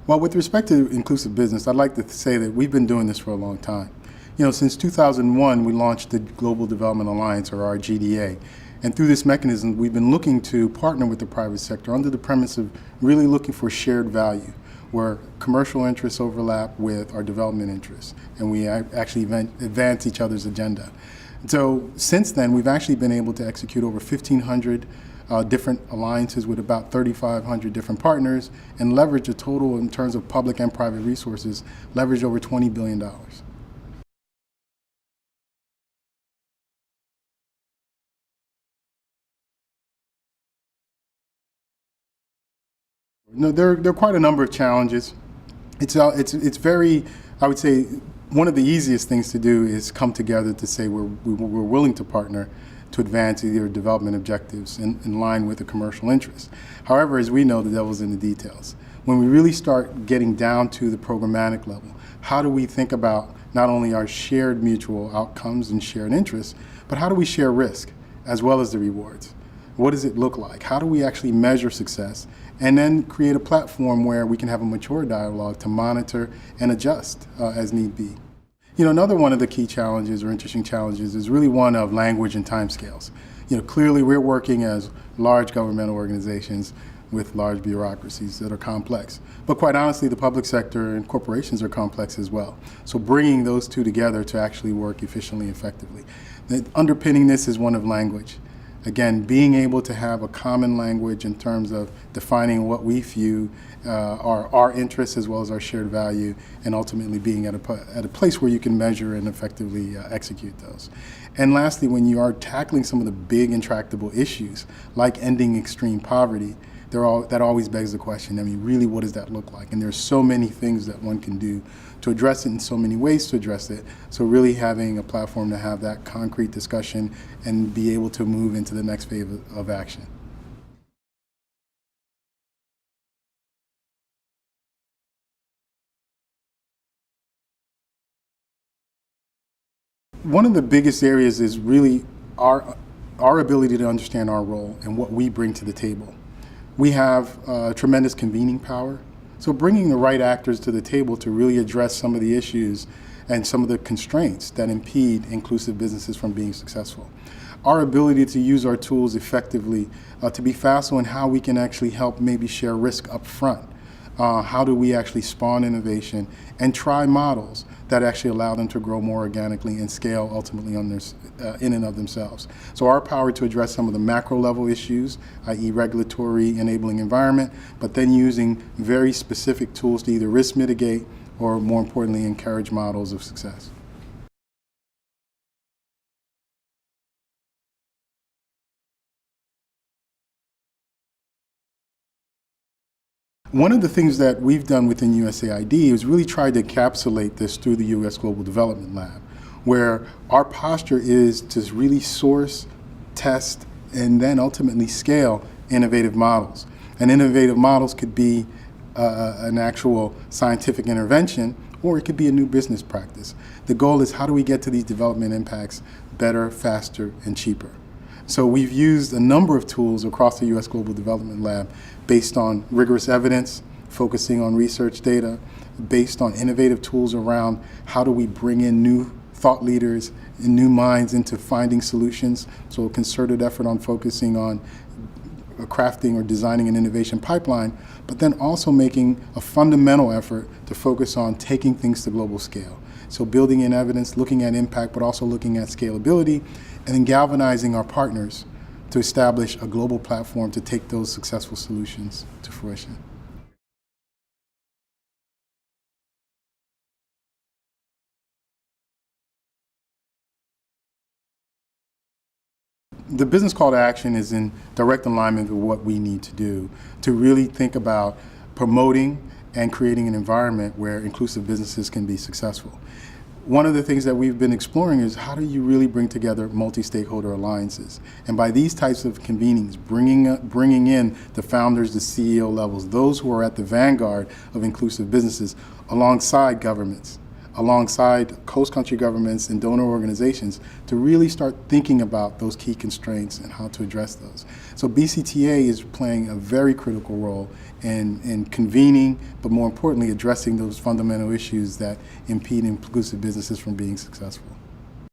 Well, with respect to inclusive business, I'd like to say that we've been doing this for a long time. Since 2001, we launched the Global Development Alliance, or our GDA. And through this mechanism, we've been looking to partner with the private sector under the premise of really looking for shared value, where commercial interests overlap with our development interests, and we actually advance each other's agenda. So since then, we've actually been able to execute over 1,500 different alliances with about 3,500 different partners, and leverage a total, in terms of public and private resources, leverage over $20 billion. No, there are quite a number of challenges. It's very, I would say, one of the easiest things to do is come together to say we're willing to partner to advance either development objectives in line with the commercial interests. However, as we know, the devil's in the details. When we really start getting down to the programmatic level, how do we think about not only our shared mutual outcomes and shared interests, but how do we share risk as well as the rewards? What does it look like? How do we actually measure success? And then create a platform where we can have a mature dialogue to monitor and adjust as need be. Another one of the key challenges or interesting challenges is really one of language and timescales. Clearly we're working as large governmental organizations with large bureaucracies that are complex. But quite honestly, the public sector and corporations are complex as well. So bringing those two together to actually work efficiently and effectively. Underpinning this is one of language. Again, being able to have a common language in terms of defining what we view are our interests as well as our shared value, and ultimately being at a place where you can measure and effectively execute those. And lastly, when you are tackling some of the big intractable issues, like ending extreme poverty, that always begs the question, really, what does that look like? And there's so many things that one can do to address it, and so many ways to address it. So really having a platform to have that concrete discussion and be able to move into the next phase of action. One of the biggest areas is really our ability to understand our role and what we bring to the table. We have tremendous convening power, so bringing the right actors to the table to really address some of the issues and some of the constraints that impede inclusive businesses from being successful. Our ability to use our tools effectively, to be facile in how we can actually help maybe share risk up front. How do we actually spawn innovation and try models that actually allow them to grow more organically and scale ultimately on in and of themselves. So our power to address some of the macro level issues, i.e. regulatory enabling environment, but then using very specific tools to either risk mitigate or, more importantly, encourage models of success. One of the things that we've done within USAID is really try to encapsulate this through the U.S. Global Development Lab, where our posture is to really source, test, and then ultimately scale innovative models. And innovative models could be an actual scientific intervention, or it could be a new business practice. The goal is, how do we get to these development impacts better, faster, and cheaper? So we've used a number of tools across the U.S. Global Development Lab based on rigorous evidence, focusing on research data, based on innovative tools around how do we bring in new thought leaders and new minds into finding solutions. So a concerted effort on focusing on crafting or designing an innovation pipeline, but then also making a fundamental effort to focus on taking things to global scale. So building in evidence, looking at impact, but also looking at scalability, and then galvanizing our partners to establish a global platform to take those successful solutions to fruition. The business call to action is in direct alignment with what we need to do to really think about promoting and creating an environment where inclusive businesses can be successful. One of the things that we've been exploring is, how do you really bring together multi-stakeholder alliances? And by these types of convenings, bringing in the founders, the CEO levels, those who are at the vanguard of inclusive businesses, alongside governments, alongside host country governments and donor organizations to really start thinking about those key constraints and how to address those. So BCtA is playing a very critical role in convening, but more importantly, addressing those fundamental issues that impede inclusive businesses from being successful.